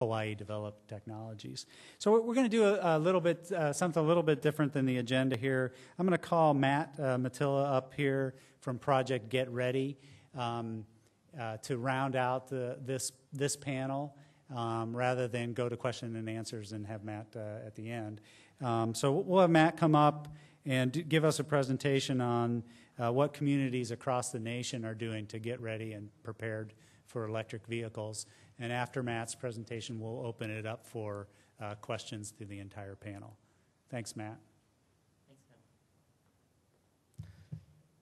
Hawaii developed technologies. So we're going to do a little bit, something a little bit different than the agenda here. I'm going to call Matt Mattila up here from Project Get Ready to round out this panel rather than go to question and answers and have Matt at the end. So we'll have Matt come up and give us a presentation on what communities across the nation are doing to get ready and prepared for electric vehicles. And after Matt's presentation, we'll open it up for questions through the entire panel. Thanks, Matt. Thanks, Tim.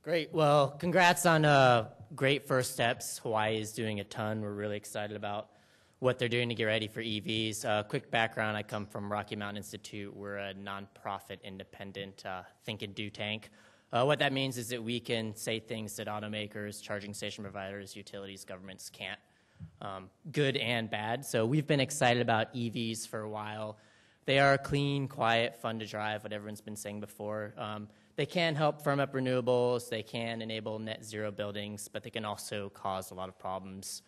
Great. Well, congrats on great first steps. Hawaii is doing a ton. We're really excited about what they're doing to get ready for EVs. Quick background, I come from Rocky Mountain Institute. We're a nonprofit, independent think and do tank. What that means is that we can say things that automakers, charging station providers, utilities, governments can't. Good and bad. So we've been excited about EVs for a while. They are clean, quiet, fun to drive, what everyone's been saying before. They can help firm up renewables. They can enable net zero buildings, but they can also cause a lot of problems.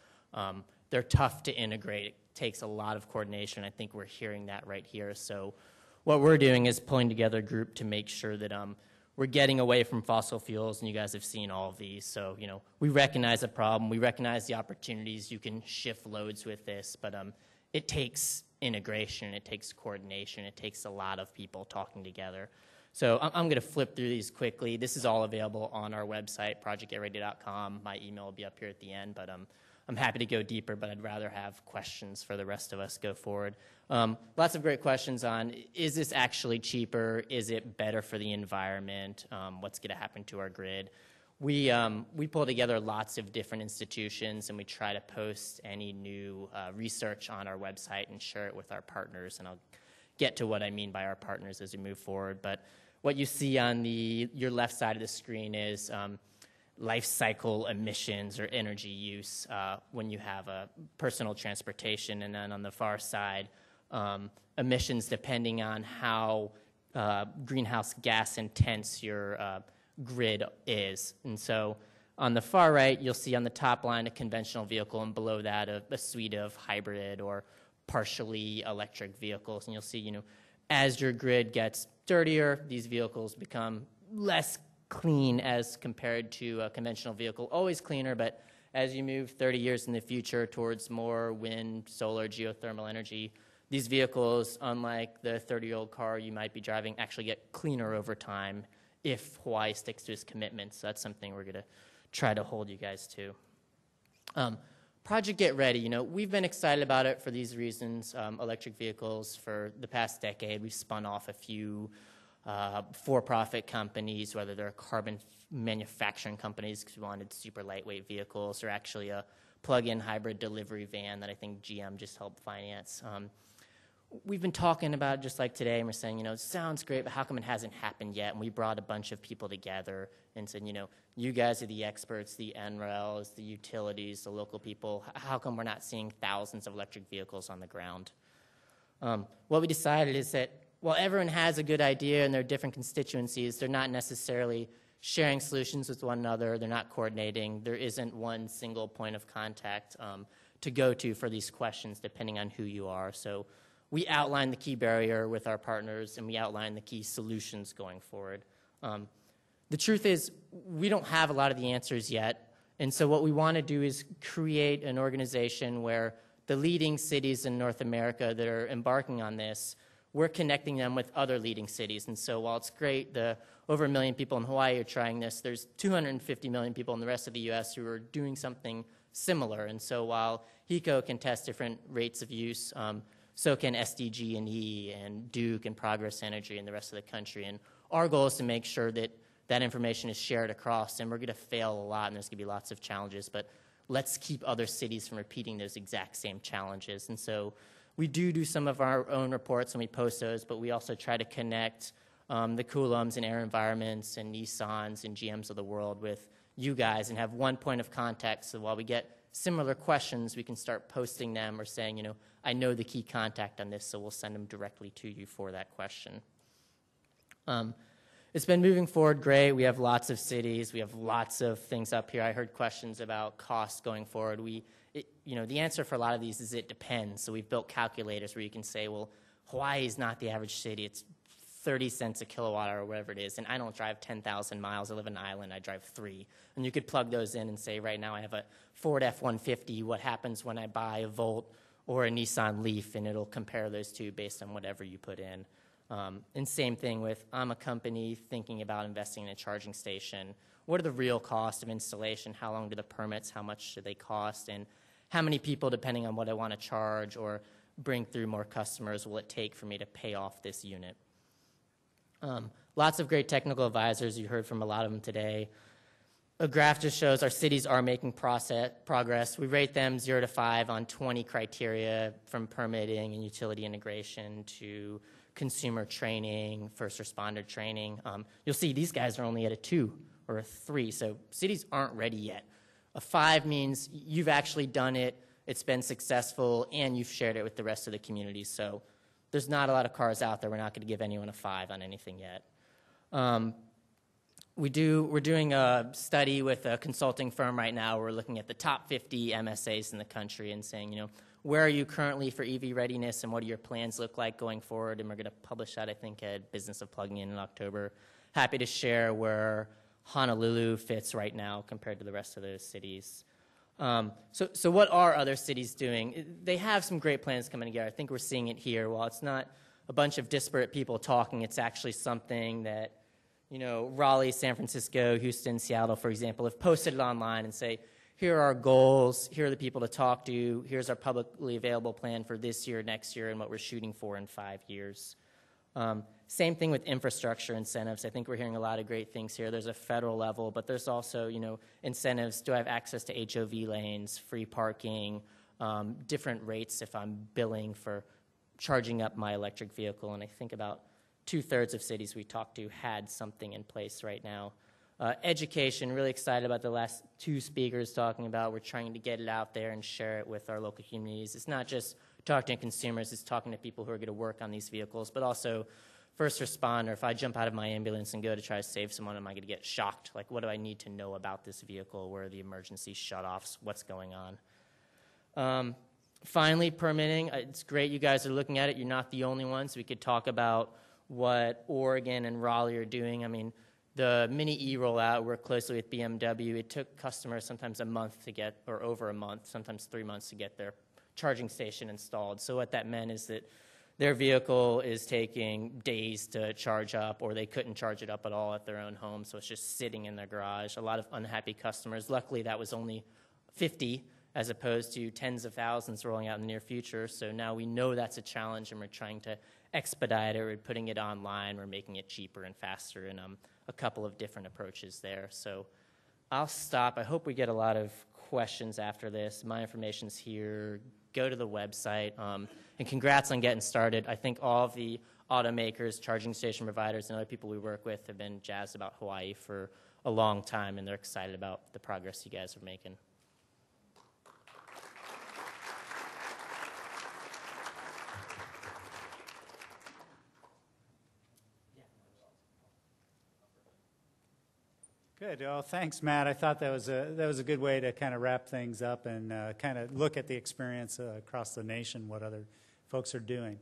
They're tough to integrate. It takes a lot of coordination. I think we're hearing that right here. So what we're doing is pulling together a group to make sure that we're getting away from fossil fuels, and you guys have seen all of these. So, you know, we recognize the problem. We recognize the opportunities. You can shift loads with this, but it takes integration. It takes coordination. It takes a lot of people talking together. So I'm going to flip through these quickly. This is all available on our website, projectgetready.com. My email will be up here at the end, but I'm happy to go deeper, but I'd rather have questions for the rest of us go forward. Lots of great questions on, is this actually cheaper? Is it better for the environment? What's going to happen to our grid? We pull together lots of different institutions, and we try to post any new research on our website and share it with our partners, and I'll get to what I mean by our partners as we move forward. But what you see on your left side of the screen is life cycle emissions or energy use when you have a personal transportation, and then on the far side, emissions depending on how greenhouse gas intense your grid is. And so on the far right, you'll see on the top line a conventional vehicle, and below that a suite of hybrid or partially electric vehicles. And you'll see, you know, as your grid gets dirtier, these vehicles become less clean as compared to a conventional vehicle. Always cleaner, but as you move 30 years in the future towards more wind, solar, geothermal energy, these vehicles, unlike the 30-year-old car you might be driving, actually get cleaner over time if Hawaii sticks to its commitments. So that's something we're going to try to hold you guys to. Project Get Ready, you know, we've been excited about it for these reasons. Electric vehicles for the past decade, we've spun off a few for-profit companies, whether they're carbon manufacturing companies because we wanted super lightweight vehicles, or actually a plug-in hybrid delivery van that I think GM just helped finance. We've been talking about, just like today, and we're saying, you know, it sounds great, but how come it hasn't happened yet? And we brought a bunch of people together and said, you know, you guys are the experts, the NRELs, the utilities, the local people. How come we're not seeing thousands of electric vehicles on the ground? What we decided is that while everyone has a good idea and there are different constituencies, they're not necessarily sharing solutions with one another. They're not coordinating. There isn't one single point of contact to go to for these questions, depending on who you are. So we outline the key barrier with our partners, and we outline the key solutions going forward. The truth is, we don't have a lot of the answers yet, and so what we want to do is create an organization where the leading cities in North America that are embarking on this, we're connecting them with other leading cities. And so while it's great, the over 1 million people in Hawaii are trying this, there's 250 million people in the rest of the U.S. who are doing something similar. And so while HECO can test different rates of use, so can SDG&E and Duke and Progress Energy and the rest of the country. And our goal is to make sure that that information is shared across, and we're going to fail a lot, and there's going to be lots of challenges, but let's keep other cities from repeating those exact same challenges. And so we do some of our own reports, and we post those, but we also try to connect the Coulomns and Air Environments and Nissans and GMs of the world with you guys and have one point of contact, so while we get similar questions, we can start posting them or saying, you know, I know the key contact on this, so we'll send them directly to you for that question. It's been moving forward great. We have lots of cities. We have lots of things up here. I heard questions about costs going forward. The answer for a lot of these is it depends. So we've built calculators where you can say, well, Hawaii is not the average city. It's 30 cents a kilowatt hour or whatever it is. And I don't drive 10,000 miles. I live in an island. I drive 3. And you could plug those in and say, right now I have a Ford F-150. What happens when I buy a Volt or a Nissan Leaf? And it'll compare those two based on whatever you put in. And same thing with, I'm a company thinking about investing in a charging station. What are the real costs of installation? How long do the permits, how much do they cost? And how many people, depending on what I want to charge or bring through more customers, will it take for me to pay off this unit? Lots of great technical advisors. You heard from a lot of them today. A graph just shows our cities are making progress. We rate them 0 to 5 on 20 criteria, from permitting and utility integration to consumer training, first responder training. You'll see these guys are only at a 2 or a 3, so cities aren't ready yet. A 5 means you've actually done it, it's been successful, and you've shared it with the rest of the community. So there's not a lot of cars out there. We're not going to give anyone a 5 on anything yet. We're doing a study with a consulting firm right now. We're looking at the top 50 MSAs in the country and saying, where are you currently for EV readiness and what do your plans look like going forward? And we're going to publish that, I think, at Business of Plugging in October. Happy to share where Honolulu fits right now compared to the rest of those cities. So what are other cities doing? They have some great plans coming together. I think we're seeing it here. While it's not a bunch of disparate people talking, it's actually something that, Raleigh, San Francisco, Houston, Seattle, for example, have posted it online and say, here are our goals, here are the people to talk to, here's our publicly available plan for this year, next year, and what we're shooting for in 5 years. Same thing with infrastructure incentives. I think we're hearing a lot of great things here. There's a federal level, but there's also, incentives. Do I have access to HOV lanes, free parking, different rates if I'm billing for charging up my electric vehicle? And I think about 2/3 of cities we talked to had something in place right now. Education, really excited about the last 2 speakers talking about. We're trying to get it out there and share it with our local communities. It's not just talking to consumers, it's talking to people who are going to work on these vehicles, but also first responder. If I jump out of my ambulance and go to try to save someone, am I going to get shocked? Like, what do I need to know about this vehicle? Where are the emergency shutoffs? What's going on? Finally, permitting. It's great you guys are looking at it. You're not the only ones. We could talk about what Oregon and Raleigh are doing. I mean, the Mini E rollout, worked closely with BMW. It took customers sometimes a month to get, or over a month, sometimes 3 months to get their charging station installed. So what that meant is that their vehicle is taking days to charge up, or they couldn't charge it up at all at their own home, so it's just sitting in their garage. A lot of unhappy customers. Luckily, that was only 50 as opposed to tens of thousands rolling out in the near future. So now we know that's a challenge, and we're trying to expedite it. We're putting it online. We're making it cheaper and faster, and a couple of different approaches there. So I'll stop. I hope we get a lot of questions after this. My information's here. Go to the website. And congrats on getting started. I think all of the automakers, charging station providers, and other people we work with have been jazzed about Hawaii for a long time, and they're excited about the progress you guys are making. Good. Well, thanks, Matt. I thought that was a good way to kind of wrap things up and kind of look at the experience across the nation, what other folks are doing.